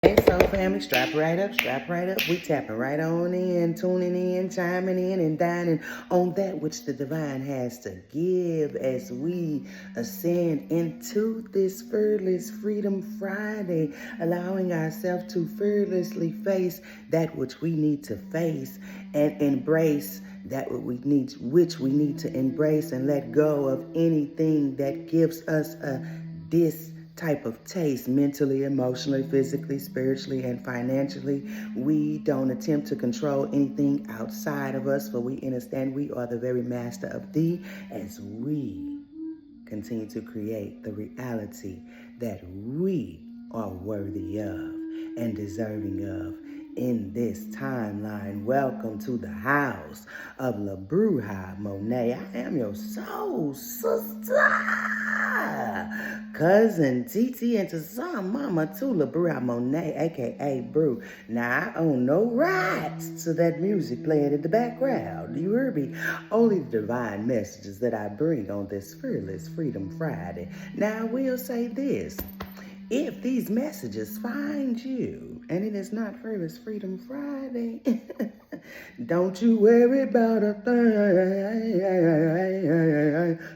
Hey, soul family, strap right up, strap right up. We tapping right on in, tuning in, chiming in, and dining on that which the divine has to give as we ascend into this Fearless Freedom Friday, allowing ourselves to fearlessly face that which we need to face and embrace that which we need to embrace and let go of anything that gives us a type of taste mentally, emotionally, physically, spiritually, and financially. We don't attempt to control anything outside of us, for we understand we are the very master of thee as we continue to create the reality that we are worthy of and deserving of in this timeline. Welcome to the house of La Bruja Monet. I am your soul sister, cousin Titi, and to some mama too, La Bruja Monet, aka Brew. Now I own no rights to that music playing in the background. You heard me? Only the divine messages that I bring on this Fearless Freedom Friday. Now I will say this. If these messages find you, and it is not Fearless Freedom Friday, don't you worry about a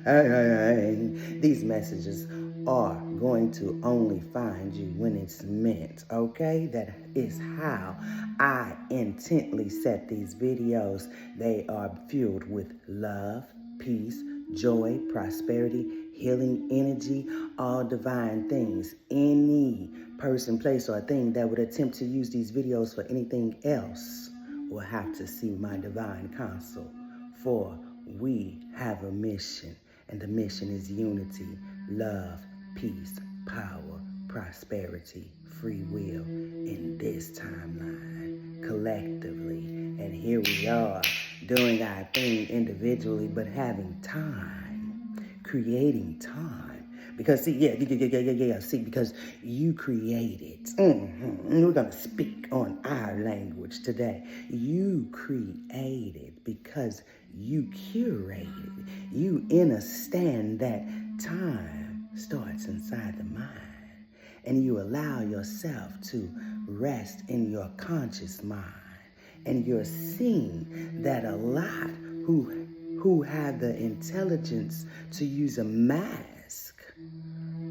thing. These messages are going to only find you when it's meant, okay? That is how I intently set these videos. They are fueled with love, peace, joy, prosperity, healing energy, all divine things. Any person, place, or thing that would attempt to use these videos for anything else will have to see my divine counsel. For we have a mission, and the mission is unity, love, peace, power, prosperity, free will in this timeline, collectively. And here we are doing our thing individually, but having time, creating time. Because see, see, because you created. We're going to speak on our language today. You created because you curated. You understand that time starts inside the mind. And you allow yourself to rest in your conscious mind. And you're seeing that a lot who have the intelligence to use a mask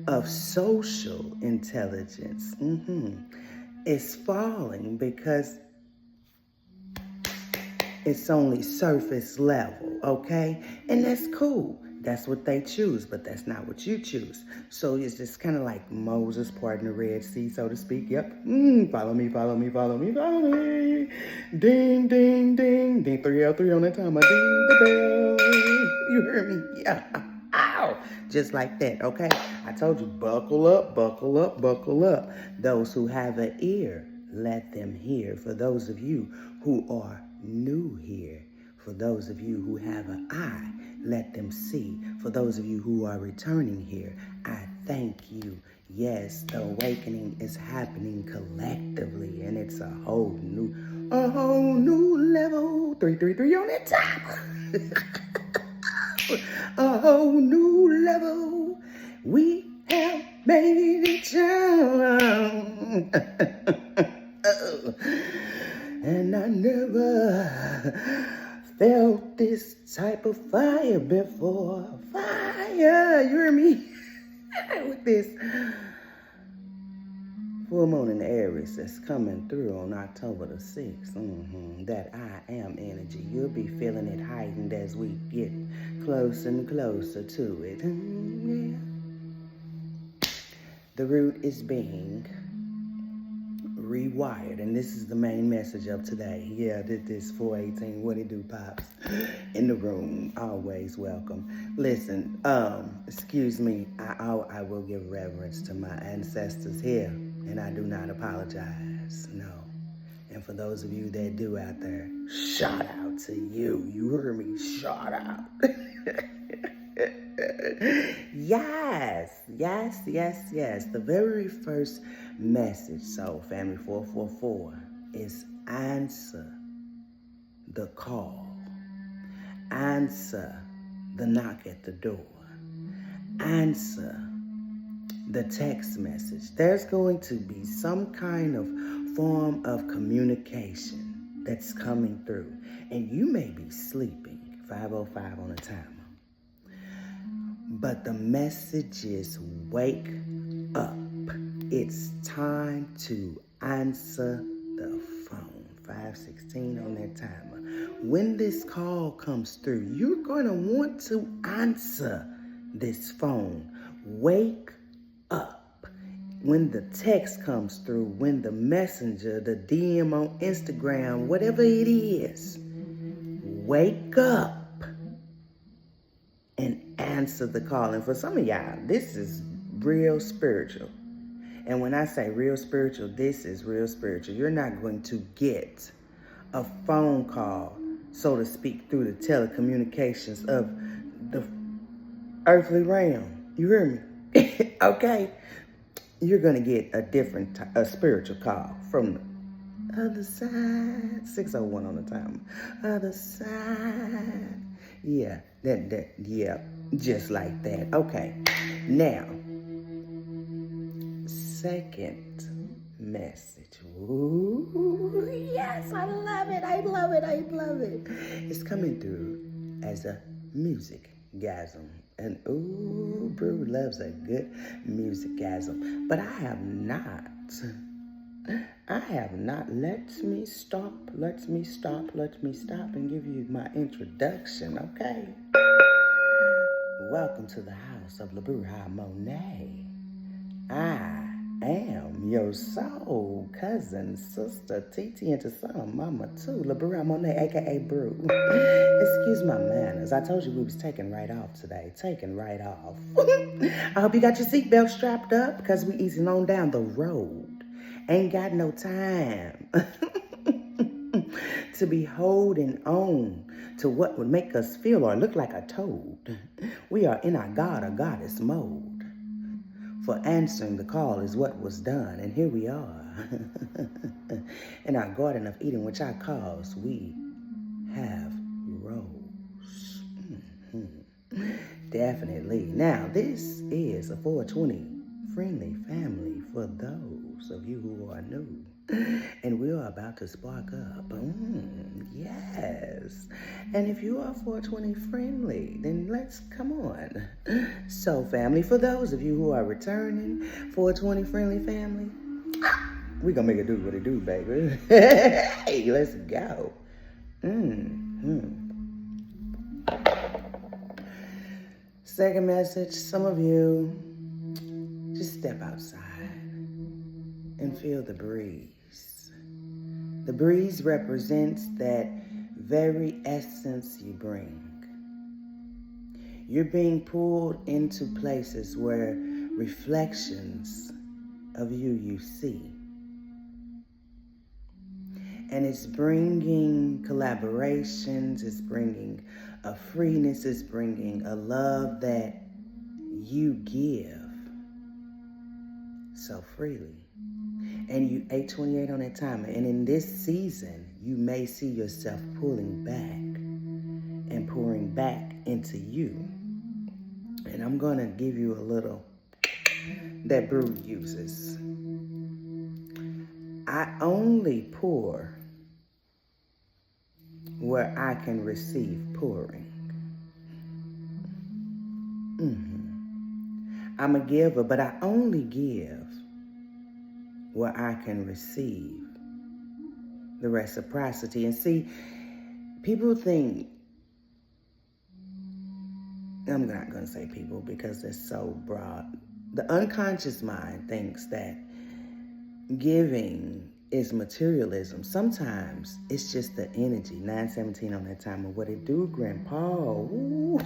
of social intelligence is falling because it's only surface level, okay? And that's cool. That's what they choose, but that's not what you choose. So it's just kind of like Moses parting the Red Sea, so to speak. Yep. Follow me, follow me, follow me, follow me. Ding, ding, ding, ding. 303 on the timer. Ding the bell. You heard me? Yeah. Ow. Just like that, okay? I told you, buckle up, buckle up, buckle up. Those who have an ear, let them hear. For those of you who are new here, for those of you who have an eye, let them see. For those of you who are returning here, I thank you. Yes, the awakening is happening collectively, and it's a whole new level. 333 on that top. A whole new level. We have made it down. And I never felt this type of fire before. Fire, you hear me? With this full moon in Aries that's coming through on October the 6th. That I am energy. You'll be feeling it heightened as we get closer and closer to it. The root is being rewired, and this is the main message of today. Yeah, this 418, what it do, pops, in the room, always welcome. Listen, excuse me, I will give reverence to my ancestors here, and I do not apologize, no. And for those of you that do out there, shout out to you. You heard me, shout out. Yes. The very first message, so family 444, is answer the call. Answer the knock at the door. Answer the text message. There's going to be some kind of form of communication that's coming through. And you may be sleeping, 5:05 on the timer. But the message is wake up. It's time to answer the phone. 5:16 on that timer. When this call comes through, you're going to want to answer this phone. Wake up. When the text comes through, when the messenger, the DM on Instagram, whatever it is, wake up and answer the call. And for some of y'all, this is real spiritual. And when I say real spiritual, this is real spiritual. You're not going to get a phone call, so to speak, through the telecommunications of the earthly realm. You hear me? Okay? You're going to get a spiritual call from the other side. 6:01 on the timer. Other side. Yeah, yeah, just like that. Okay, now, second message. Ooh, yes, I love it. I love it. I love it. It's coming through as a music-gasm. And ooh, Brew loves a good music-gasm. But I have not. Let me stop and give you my introduction, okay? Welcome to the house of Monet. I am your soul cousin, sister, TT, and to some, mama too, Monet, aka Brew. Excuse my manners. I told you we was taking right off today. Taking right off. I hope you got your seatbelt strapped up because we easing on down the road. Ain't got no time to be holding on to what would make us feel or look like a toad. We are in our God or goddess mode. For answering the call is what was done, and here we are. In our Garden of Eden, which I calls, we have rose. Definitely. Now, this is a 420 friendly family for those of you who are new. And we are about to spark up. Yes. And if you are 420 friendly, then let's come on. So, family, for those of you who are returning, 420 friendly family, we gonna make it do what it do, baby. Hey, let's go. Second message, some of you, just step outside and feel the breeze. The breeze represents that very essence you bring. You're being pulled into places where reflections of you see. And it's bringing collaborations, it's bringing a freeness, it's bringing a love that you give so freely. And you 8:28 on that timer. And in this season, you may see yourself pulling back and pouring back into you. And I'm going to give you a little that Brew uses. I only pour where I can receive pouring. I'm a giver, but I only give where I can receive the reciprocity. And see, people think, I'm not going to say people because it's so broad. The unconscious mind thinks that giving is materialism. Sometimes it's just the energy. 9:17 on that timer. What it do, Grandpa? Ooh,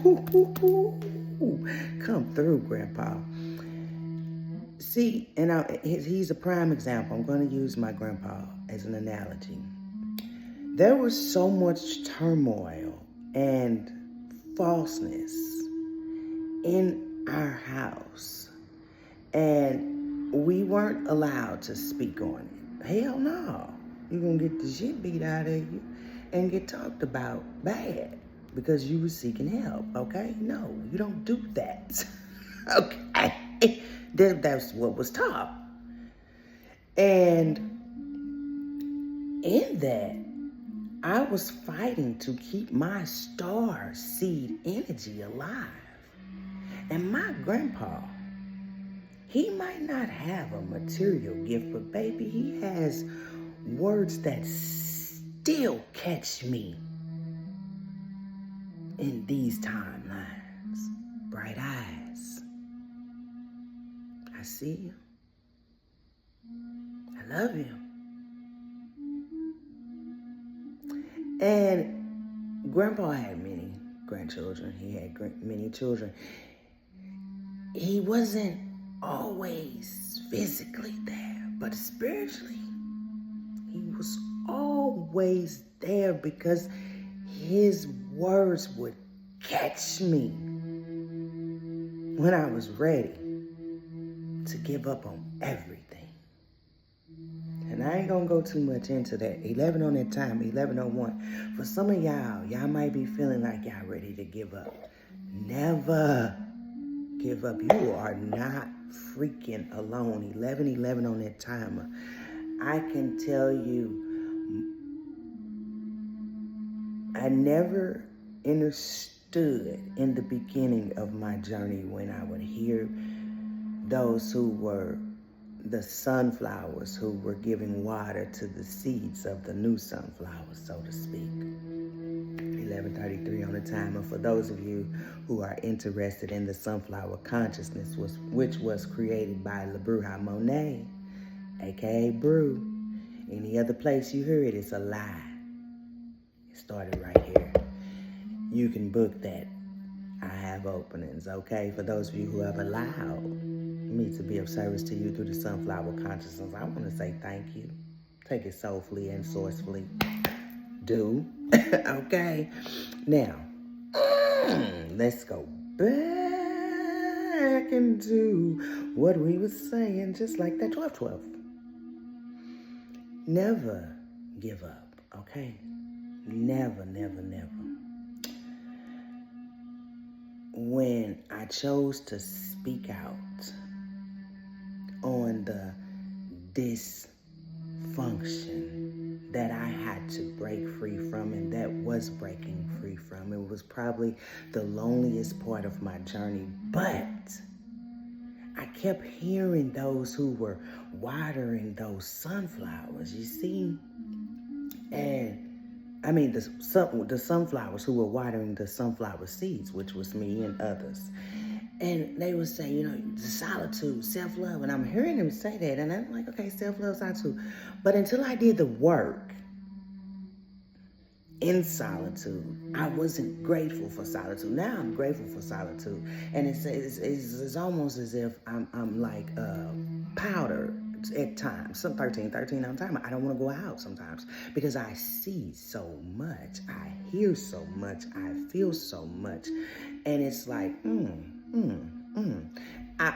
come through, Grandpa. See, and he's a prime example. I'm going to use my grandpa as an analogy. There was so much turmoil and falseness in our house, and we weren't allowed to speak on it. Hell no. You're going to get the shit beat out of you and get talked about bad because you were seeking help, okay? No, you don't do that, okay? That's what was taught. And in that, I was fighting to keep my star seed energy alive. And my grandpa, he might not have a material gift, but baby, he has words that still catch me in these timelines. Bright eyes. I see you. I love you. And Grandpa had many grandchildren. He had many children. He wasn't always physically there, but spiritually, he was always there because his words would catch me when I was ready to give up on everything. And I ain't gonna go too much into that. 11 on that time, 11:01. For some of y'all might be feeling like y'all ready to give up. Never give up. You are not freaking alone. 11:11 on that timer. I can tell you, I never understood in the beginning of my journey when I would hear those who were the sunflowers who were giving water to the seeds of the new sunflowers, so to speak. 11:33 on the timer. For those of you who are interested in the sunflower consciousness, which was created by Monet, aka Brew. Any other place you hear it, it's a lie. It started right here. You can book that. I have openings, okay? For those of you who have allowed me to be of service to you through the sunflower consciousness, I want to say thank you. Take it soulfully and sourcefully. Do. Okay? Now, let's go back into what we were saying, just like that 12:12. Never give up, okay? Never, never, never. When I chose to speak out on the dysfunction that I had to break free from, and that was breaking free from, it was probably the loneliest part of my journey, but I kept hearing those who were watering those sunflowers, you see? And I mean, the sunflowers who were watering the sunflower seeds, which was me and others. And they would say, the solitude, self-love. And I'm hearing them say that. And I'm like, okay, self-love, solitude. But until I did the work in solitude, I wasn't grateful for solitude. Now I'm grateful for solitude. And it's almost as if I'm like powder at times. Some 13 on time. I don't want to go out sometimes because I see so much. I hear so much. I feel so much. And it's like, I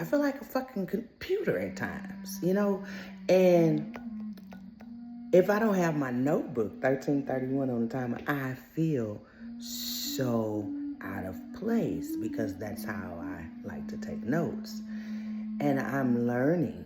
feel like a fucking computer at times, And if I don't have my notebook, 1331 on the timer, I feel so out of place because that's how I like to take notes. And I'm learning,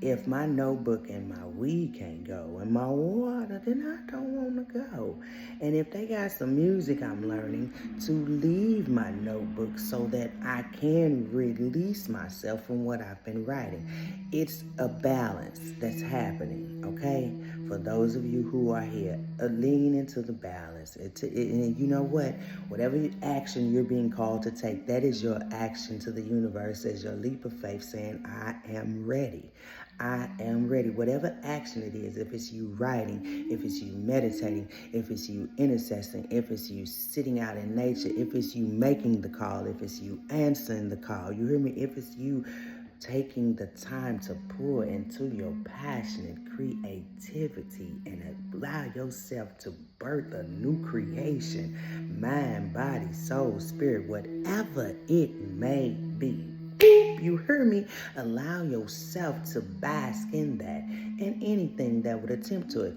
if my notebook and my weed can't go and my water, then I don't want to go. And if they got some music, I'm learning to leave my notebook so that I can release myself from what I've been writing. It's a balance that's happening, okay? For those of you who are here, lean into the balance. And you know what? Whatever action you're being called to take, that is your action to the universe as your leap of faith saying, I am ready. I am ready. Whatever action it is, if it's you writing, if it's you meditating, if it's you intercessing, if it's you sitting out in nature, if it's you making the call, if it's you answering the call, you hear me? If it's you taking the time to pour into your passionate creativity and allow yourself to birth a new creation, mind, body, soul, spirit, whatever it may be. You hear me? Allow yourself to bask in that. And anything that would attempt to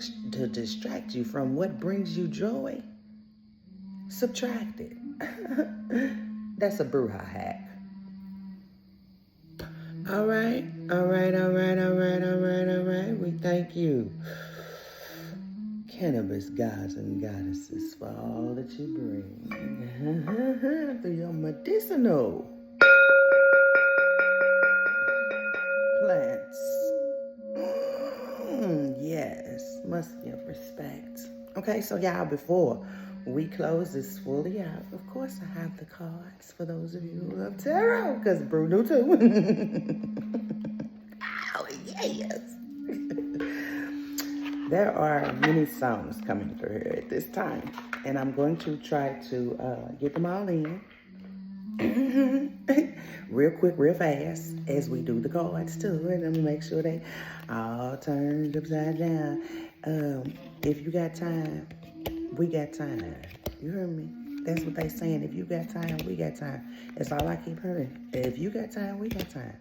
distract you from what brings you joy, subtract it. That's a Bruja hack. All right, all right, all right, all right, all right, all right. We thank you, cannabis gods and goddesses, for all that you bring through your medicinal plants. Yes, must give respect. Okay, so y'all, before we close this fully out, of course I have the cards for those of you who love tarot, because Bruno too. Oh, yes. There are many songs coming through here at this time, and I'm going to try to get them all in. Real quick, real fast, as we do the cards too, and I'm gonna make sure they all turned upside down. If you got time, we got time. You heard me? That's what they saying. If you got time, we got time. That's all I keep hearing. If you got time, we got time.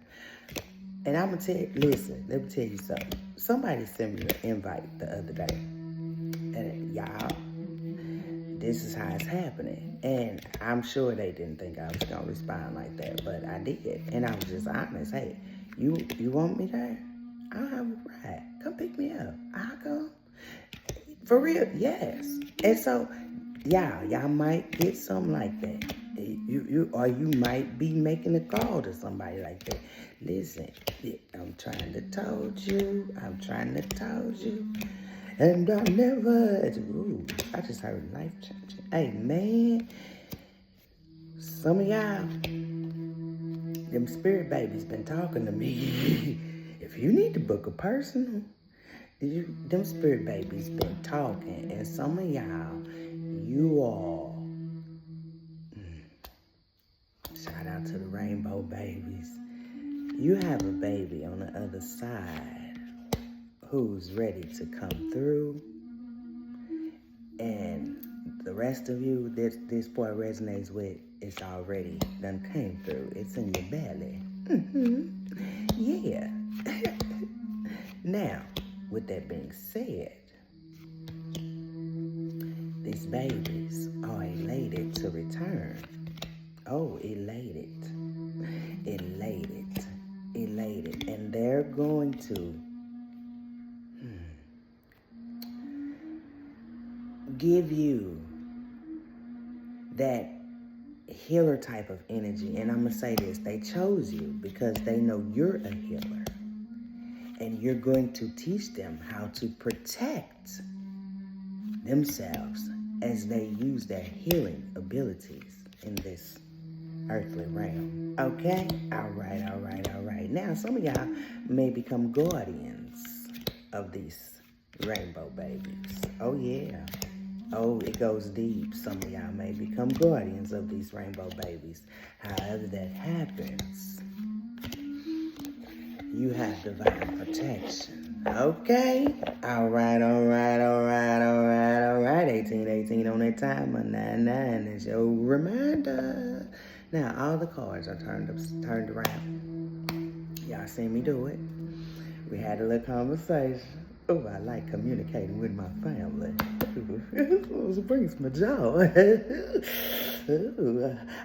And I'm gonna tell you, listen, let me tell you something. Somebody sent me an invite the other day, and y'all, this is how it's happening. And I'm sure they didn't think I was gonna respond like that, but I did. And I was just honest. Hey, you want me there? I'll have a ride. Come pick me up. I'll come. For real, yes. And so, y'all might get something like that. Or you might be making a call to somebody like that. Listen, I'm trying to told you. And I never, ooh, I just heard life changing. Hey, man, some of y'all, them spirit babies been talking to me. If you need to book a personal, them spirit babies been talking. And some of y'all, you all, shout out to the rainbow babies. You have a baby on the other side who's ready to come through. And the rest of you, this boy resonates with, it's already done came through. It's in your belly. Yeah. Now, with that being said, these babies are elated to return. Oh, elated. And they're going to give you that healer type of energy. And I'm going to say this, they chose you because they know you're a healer. And you're going to teach them how to protect themselves as they use their healing abilities in this earthly realm. Okay? All right. Now, some of y'all may become guardians of these rainbow babies. Oh, yeah. Oh, it goes deep. Some of y'all may become guardians of these rainbow babies. However that happens, you have divine protection. Okay? All right. 18 on that timer. 99 is your reminder. Now, all the cards are turned around. Y'all seen me do it. We had a little conversation. Oh, I like communicating with my family. It brings me joy.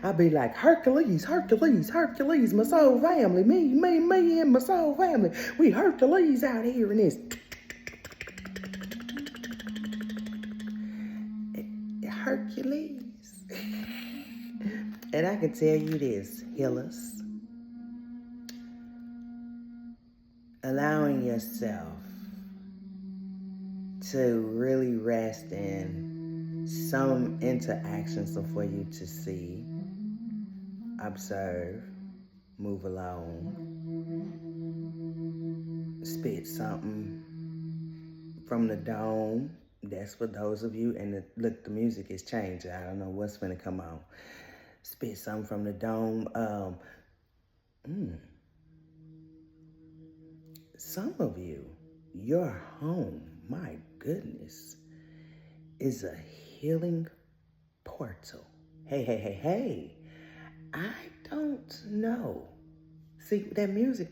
I be like, Hercules, my soul family. Me, and my soul family. We Hercules out here in this. Hercules. And I can tell you this, healers. Allowing yourself to really rest in some interactions for you to see, observe, move along, spit something from the dome. That's for those of you, and look, the music is changing. I don't know what's going to come on. Spit something from the dome. Some of you, your home, my goodness, is a healing portal. Hey. I don't know. See, that music,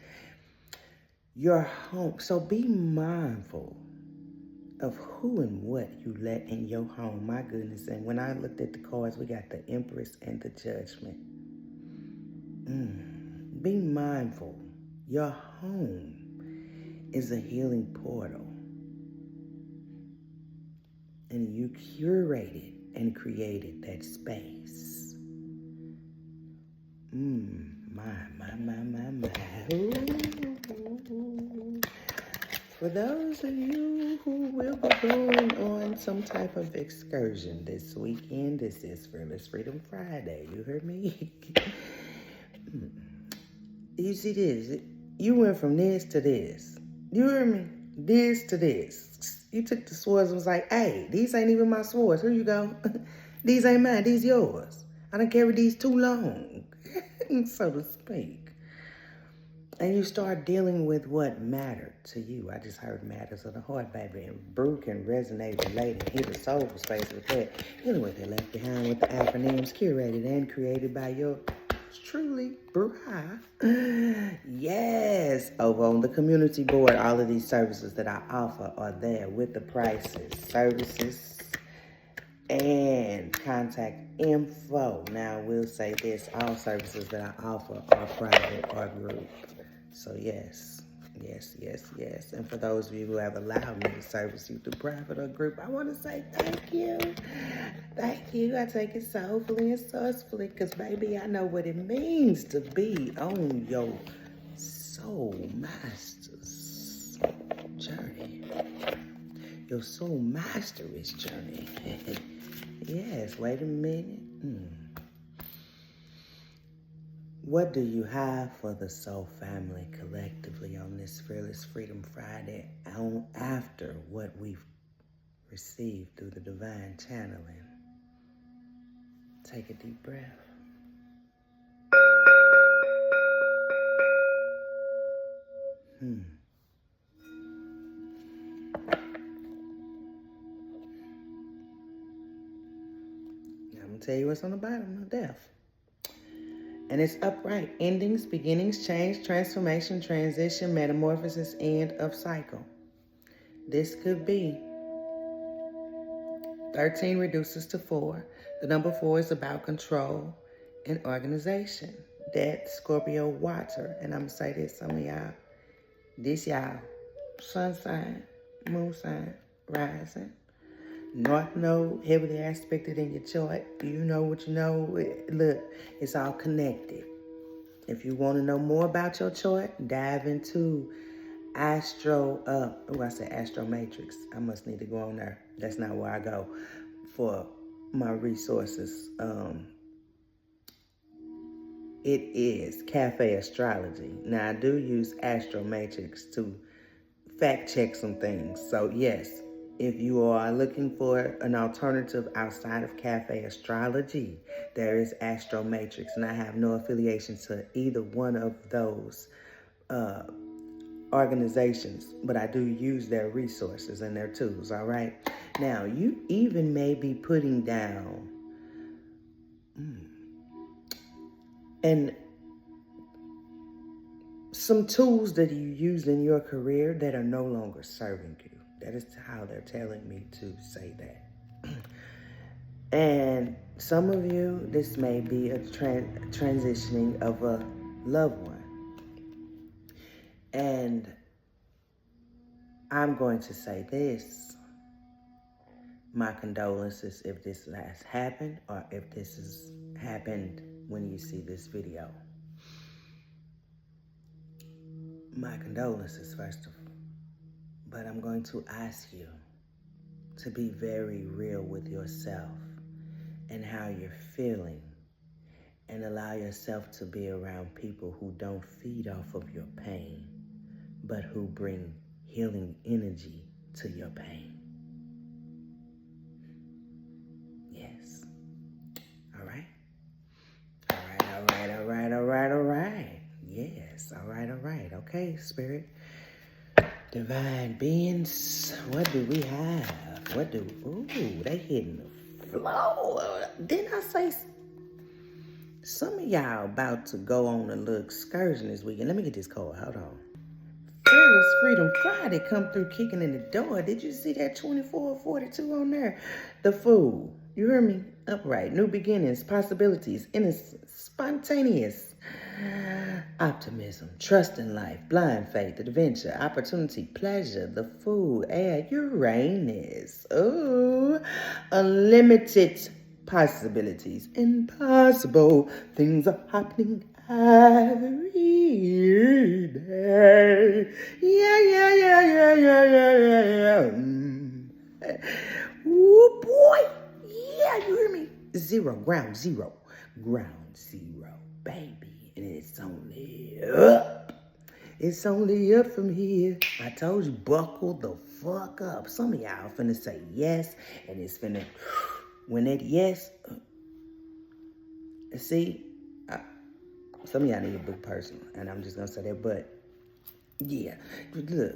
your home. So be mindful of who and what you let in your home. My goodness. And when I looked at the cards, we got the Empress and the Judgment. Be mindful Your home is a healing portal. And you curated and created that space. My. Ooh. For those of you who will be going on some type of excursion this weekend, this is Fearless Freedom Friday. You heard me? You see this? You went from this to this. You heard me? This to this. You took the swords and was like, hey, these ain't even my swords. Here you go. These ain't mine. These yours. I done carried these too long, so to speak. And you start dealing with what mattered to you. I just heard matters of the heart, baby. And Brew can resonate, relate, and hit the soul space with that. Dealing with it left behind with the acronyms curated and created by your truly, Brew. Yes. Over on the community board, all of these services that I offer are there with the prices, services, and contact info. Now, I will say this, all services that I offer are private or group. So yes. And for those of you who have allowed me to service you through private or group, I want to say thank you. Thank you. I take it soulfully and sourcefully because, baby, I know what it means to be on your soul master's journey. Your soul master's journey. Yes, wait a minute. What do you have for the soul family collectively on this Fearless Freedom Friday after what we've received through the divine channeling? Take a deep breath. I'm going to tell you what's on the bottom of death. And it's upright. Endings, beginnings, change, transformation, transition, metamorphosis, end of cycle. This could be 13 reduces to 4. The number 4 is about control and organization. Death, Scorpio, water. And I'm going to say this, some of y'all. This y'all, sun sign, moon sign, rising. North node, heavily aspected in your chart. You know what you know. Look, it's all connected. If you want to know more about your chart, dive into Astro Matrix. I must need to go on there. That's not where I go for my resources. It is Cafe Astrology. Now, I do use Astro Matrix to fact check some things. So, yes. If you are looking for an alternative outside of Cafe Astrology, there is Astro Matrix, and I have no affiliation to either one of those organizations, but I do use their resources and their tools, all right? Now, you even may be putting down and some tools that you used in your career that are no longer serving you. That is how they're telling me to say that. And some of you, this may be a transitioning of a loved one. And I'm going to say this. My condolences if this last happened or if this has happened when you see this video. My condolences, first of all. But I'm going to ask you to be very real with yourself and how you're feeling, and allow yourself to be around people who don't feed off of your pain, but who bring healing energy to your pain. Yes. All right? All right. Yes. All right. Okay, Spirit. Divine beings, what do we have? Ooh, they hitting the floor. Didn't I say some of y'all about to go on a little excursion this weekend? Let me get this card, hold on. Fearless Freedom Friday come through kicking in the door. Did you see that 2442 on there? The Fool. You hear me? Upright. New beginnings, possibilities, innocence, spontaneous. Optimism, trust in life, blind faith, adventure, opportunity, pleasure, the food, air, Uranus. Ooh, unlimited possibilities, impossible things are happening every day. Yeah. Ooh, boy. Yeah, you hear me? Ground zero, baby. And it's only up. It's only up from here. I told you, buckle the fuck up. Some of y'all finna say yes, and it's finna, when that yes, see, some of y'all need a book personal, and I'm just gonna say that, but yeah, look,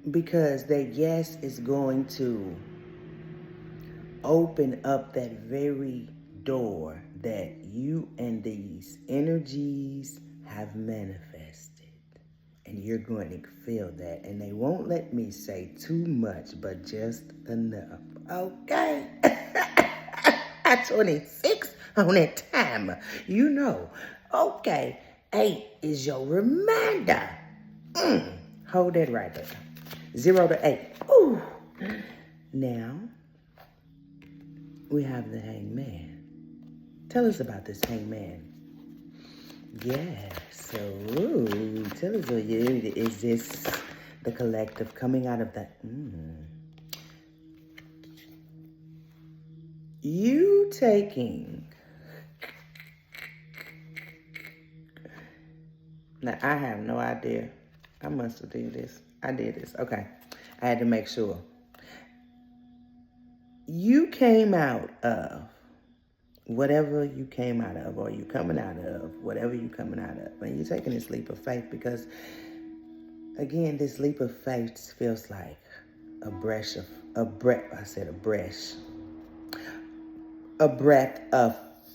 because that yes is going to open up that very door that you and these energies have manifested. And you're going to feel that. And they won't let me say too much, but just enough. Okay? At 26 on that timer. You know. Okay. 8 is your reminder. Hold that right there. 0 to 8. Ooh. Now, we have the hangman. Tell us about this hangman. Yeah, so tell us what is this the collective coming out of that? You taking. Now, I have no idea. I must have did this. I did this. Okay. I had to make sure. You came out of whatever you came out of, or you coming out of, whatever you coming out of. And you're taking this leap of faith because, again, this leap of faith feels like a breath of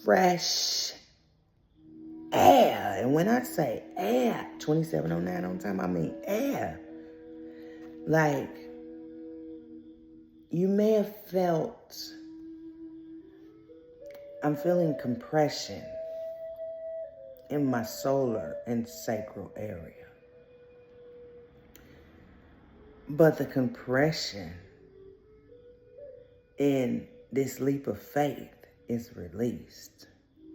fresh air. And when I say air, 2709 on time, I mean air. Like, you may have felt, I'm feeling compression in my solar and sacral area. But the compression in this leap of faith is released.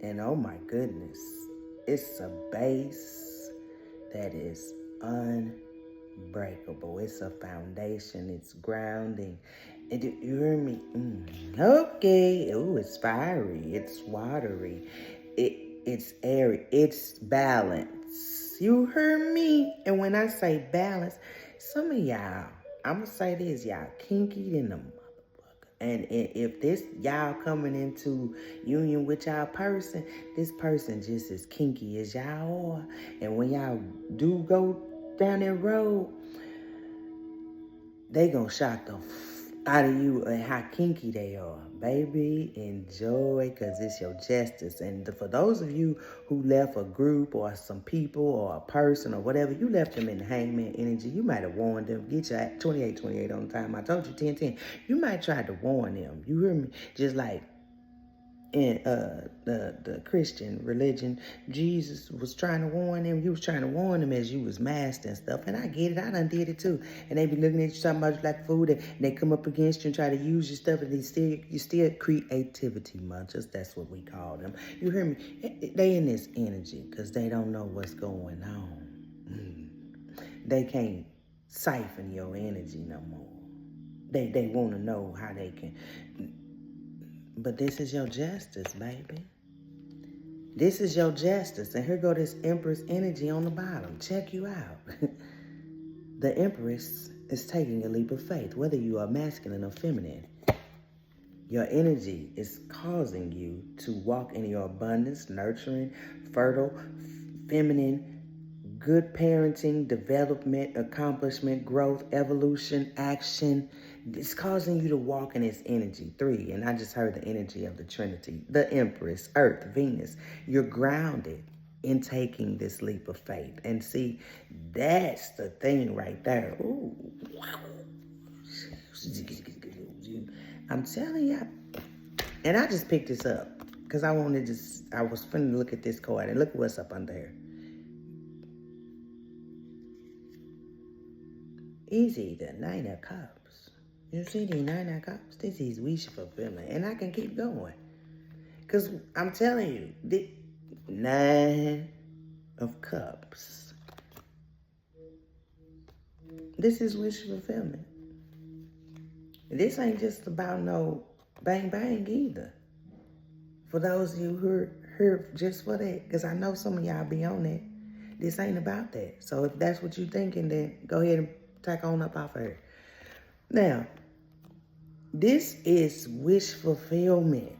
And oh my goodness, it's a base that is unbreakable. It's a foundation. It's grounding. And you hear me? Okay. Ooh, it's fiery. It's watery. It's airy. It's balance. You heard me? And when I say balance, some of y'all, I'm going to say this, y'all kinky than the motherfucker. And if this, y'all coming into union with y'all person, this person just as kinky as y'all are. And when y'all do go down that road, they gonna shock the out of you and how kinky they are. Baby, enjoy, because it's your justice. And for those of you who left a group or some people or a person or whatever, you left them in the hangman energy. You might have warned them. Get your 28 on time. I told you 10. You might try to warn them. You hear me? Just like in the Christian religion, Jesus was trying to warn them. You was trying to warn them as you was masked and stuff. And I get it. I done did it too. And they be looking at you talking about you like food, and they come up against you and try to use your stuff, and you still creativity munchers. That's what we call them. You hear me? They in this energy because they don't know what's going on. They can't siphon your energy no more. They want to know how they can. But this is your justice, baby. This is your justice. And here go this Empress energy on the bottom. Check you out. The Empress is taking a leap of faith, whether you are masculine or feminine. Your energy is causing you to walk in your abundance, nurturing, fertile, feminine, good parenting, development, accomplishment, growth, evolution, action. It's causing you to walk in its energy. 3, and I just heard the energy of the Trinity, the Empress, Earth, Venus. You're grounded in taking this leap of faith. And see, that's the thing right there. Ooh, wow. I'm telling you, And I just picked this up because I was finna look at this card and look what's up under here. Easy, the Nine of Cups. You see the Nine of Cups? This is wish fulfillment. And I can keep going. Because I'm telling you, the Nine of Cups. This is wish fulfillment. This ain't just about no bang bang either. For those of you who are here just for that, because I know some of y'all be on that. This ain't about that. So if that's what you're thinking, then go ahead and tack on up off of her. Now, this is wish fulfillment.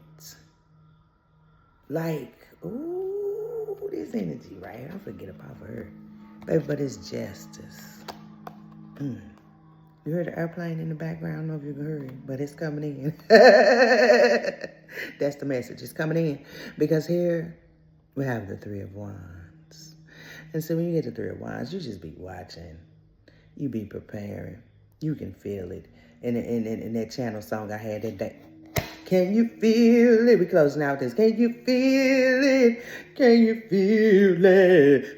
Like, ooh, this energy, right? I'll forget about her. Baby, but it's justice. You heard the airplane in the background. I don't know if you can hear it, but it's coming in. That's the message. It's coming in. Because here we have the Three of Wands. And so when you get the Three of Wands, you just be watching. You be preparing. You can feel it. In that channel song I had that day. Can you feel it? We closing out this. Can you feel it? Can you feel it?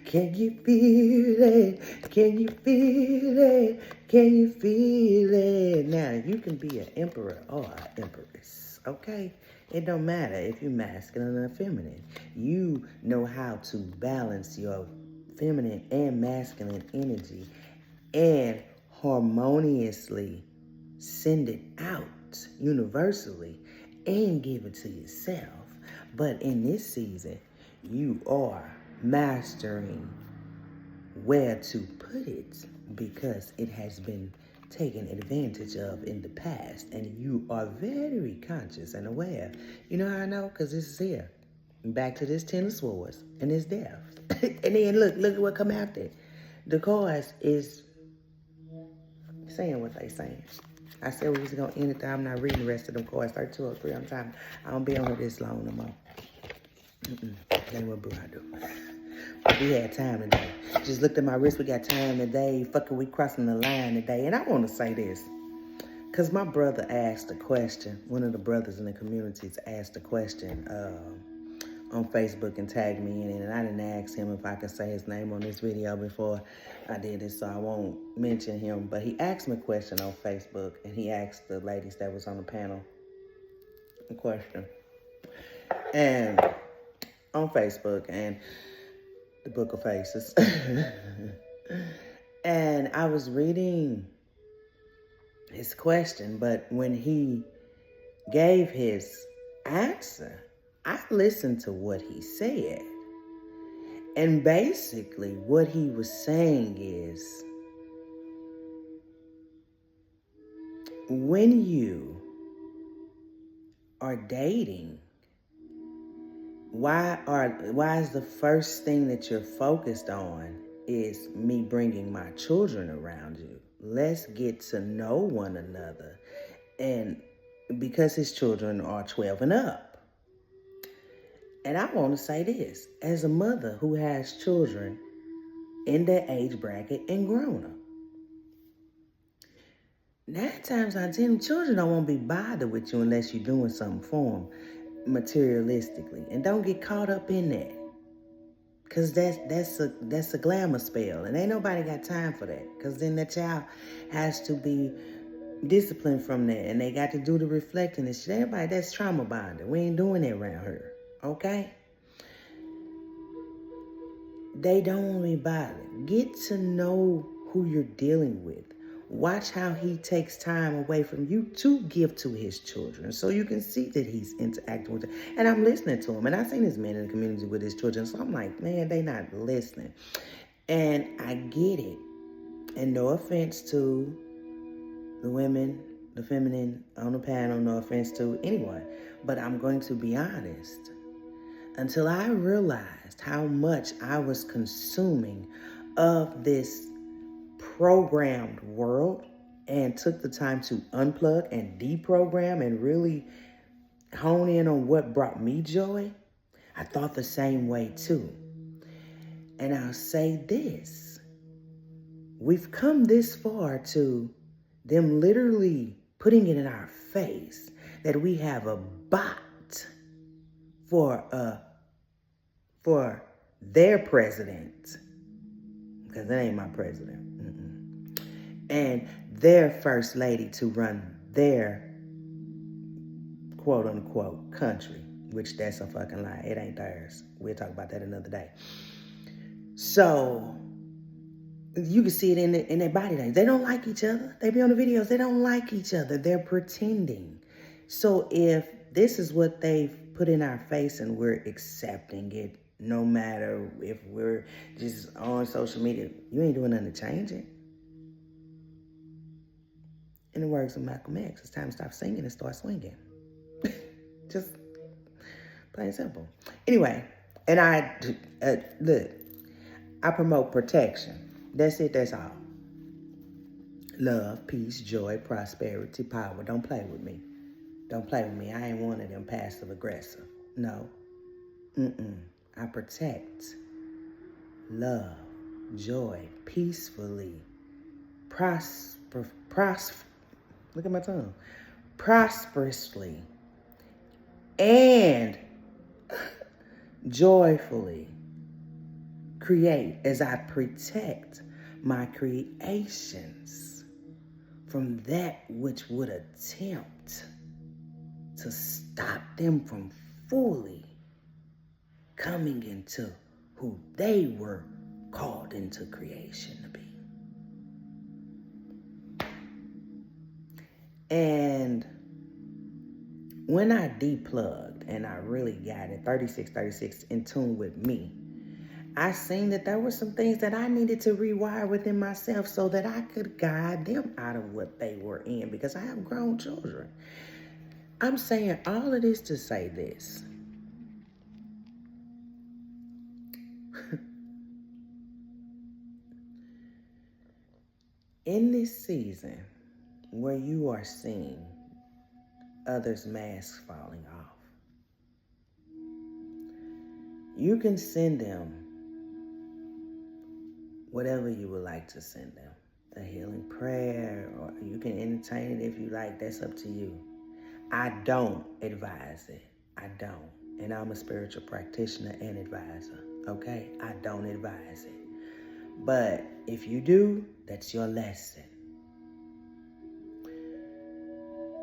Can you feel it? Can you feel it? Can you feel it? Now, you can be an emperor or an empress, okay? It don't matter if you're masculine or feminine. You know how to balance your feminine and masculine energy and harmoniously send it out universally and give it to yourself. But in this season, you are mastering where to put it because it has been taken advantage of in the past, and you are very conscious and aware. You know how I know? Because this is here. Back to this Ten of Swords and this death. And then look at what come after it. The cards is saying what they saying. I said we was going to end it there. I'm not reading the rest of them cards. 32 or 3 on time. I don't be on here this long no more. Ain't what I do. But we had time today. Just looked at my wrist. We got time today. Fucking we crossing the line today. And I want to say this. Because my brother asked a question. One of the brothers in the communities asked a question on Facebook and tagged me in it. And I didn't ask him if I could say his name on this video before I did it, so I won't mention him. But he asked me a question on Facebook, and he asked the ladies that was on the panel a question. And on Facebook and the Book of Faces. And I was reading his question, but when he gave his answer, I listened to what he said. And basically what he was saying is, when you are dating, why is the first thing that you're focused on is me bringing my children around you? Let's get to know one another. And because his children are 12 and up. And I want to say this, as a mother who has children in that age bracket and grown up. 9 times out of 10, children don't want to be bothered with you unless you're doing something for them materialistically. And don't get caught up in that. Because that's a glamour spell. And ain't nobody got time for that. Because then the child has to be disciplined from that. And they got to do the reflecting and shit. Everybody, that's trauma bonding. We ain't doing that around here. Okay? They don't want to be bothered. Get to know who you're dealing with. Watch how he takes time away from you to give to his children, so you can see that he's interacting with them. And I'm listening to him, and I've seen his men in the community with his children, so I'm like, man, they not listening. And I get it. And no offense to the women, the feminine on the panel, no offense to anyone, but I'm going to be honest. Until I realized how much I was consuming of this programmed world and took the time to unplug and deprogram and really hone in on what brought me joy, I thought the same way too. And I'll say this. We've come this far to them literally putting it in our face that we have a bot for their president, because that ain't my president, and their first lady to run their quote unquote country, which that's a fucking lie. It ain't theirs. We'll talk about that another day. So you can see it in their body language. They don't like each other. They be on the videos. They don't like each other. They're pretending. So if this is what they've put in our face and we're accepting it, no matter if we're just on social media, you ain't doing nothing to change it. In the words of Malcolm X, it's time to stop singing and start swinging. Just plain and simple. Anyway, and look, I promote protection. That's it, that's all. Love, peace, joy, prosperity, power. Don't play with me. Don't play with me. I ain't one of them passive aggressive. No. I protect. Love, joy, peacefully, look at my tongue. Prosperously, and joyfully create as I protect my creations from that which would attempt to stop them from fully coming into who they were called into creation to be. And when I deplugged and I really got it, 3636 in tune with me, I seen that there were some things that I needed to rewire within myself so that I could guide them out of what they were in, because I have grown children. I'm saying all of this to say this. In this season where you are seeing others' masks falling off, you can send them whatever you would like to send them. A healing prayer, or you can entertain it if you like. That's up to you. I don't advise it. I don't. And I'm a spiritual practitioner and advisor. Okay? I don't advise it. But if you do, that's your lesson.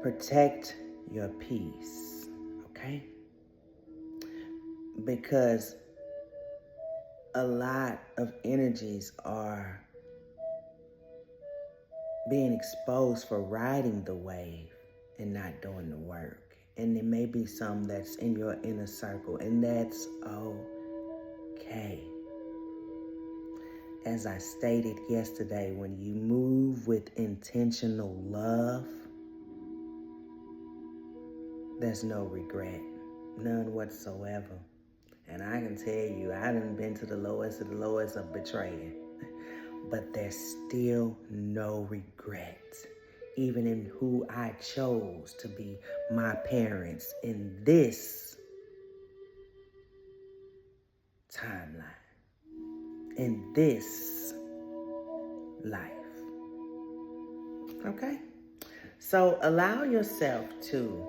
Protect your peace. Okay? Because a lot of energies are being exposed for riding the wave and not doing the work. And there may be some that's in your inner circle, and that's okay. As I stated yesterday, when you move with intentional love, there's no regret, none whatsoever. And I can tell you, I done been to the lowest of betraying, but there's still no regret, even in who I chose to be my parents in this timeline, in this life. Okay? So allow yourself to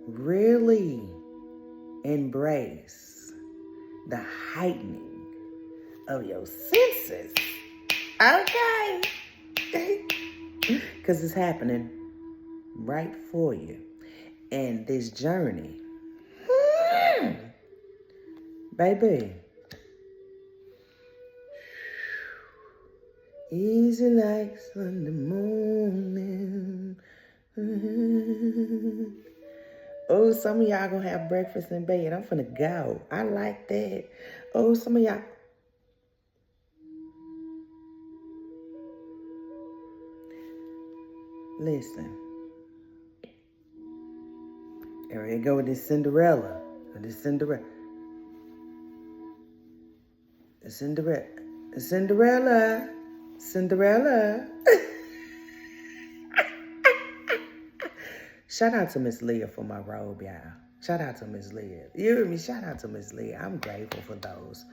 really embrace the heightening of your senses. Okay? Because it's happening right for you. And this journey, baby, easy like Sunday morning. Oh, some of y'all gonna have breakfast in bed. I'm finna go. I like that. Oh, some of y'all. Listen. There we go with this Cinderella. Cinderella. Shout out to Miss Leah for my robe, y'all. Shout out to Miss Leah. You hear me? Shout out to Miss Leah. I'm grateful for those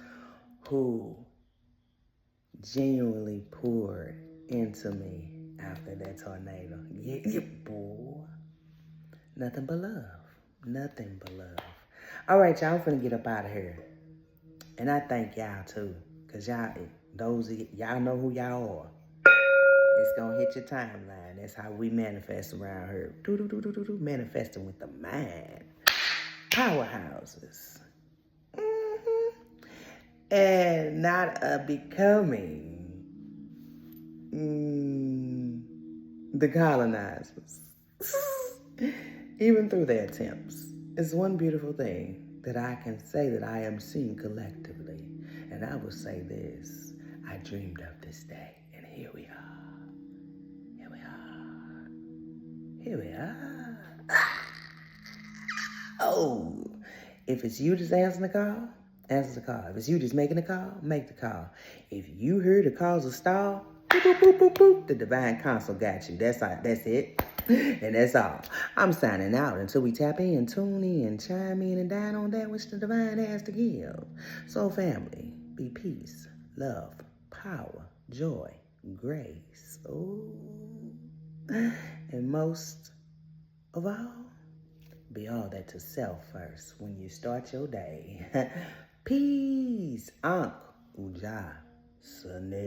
who genuinely poured into me after that tornado. Yeah, boy. Nothing but love. Nothing but love. All right, y'all, I'm finna get up out of here. And I thank y'all too. Cause y'all know who y'all are. It's gonna hit your timeline. That's how we manifest around here. Manifesting with the mind. Powerhouses. And not becoming the colonizers. Even through their attempts. It's one beautiful thing that I can say that I am seeing collectively. And I will say this. I dreamed of this day. And here we are. Here we are. Here we are. Oh. If it's you just answering the call, answer the call. If it's you just making the call, make the call. If you hear the cause of stall, boop, boop, boop, boop, boop, the divine counsel got you. That's all. That's it. And that's all. I'm signing out until we tap in, tune in, chime in, and dine on that which the divine has to give. So, family, be peace, love, power, joy, grace. Ooh. And most of all, be all that to self first when you start your day. Peace. Ankh Uja Sane.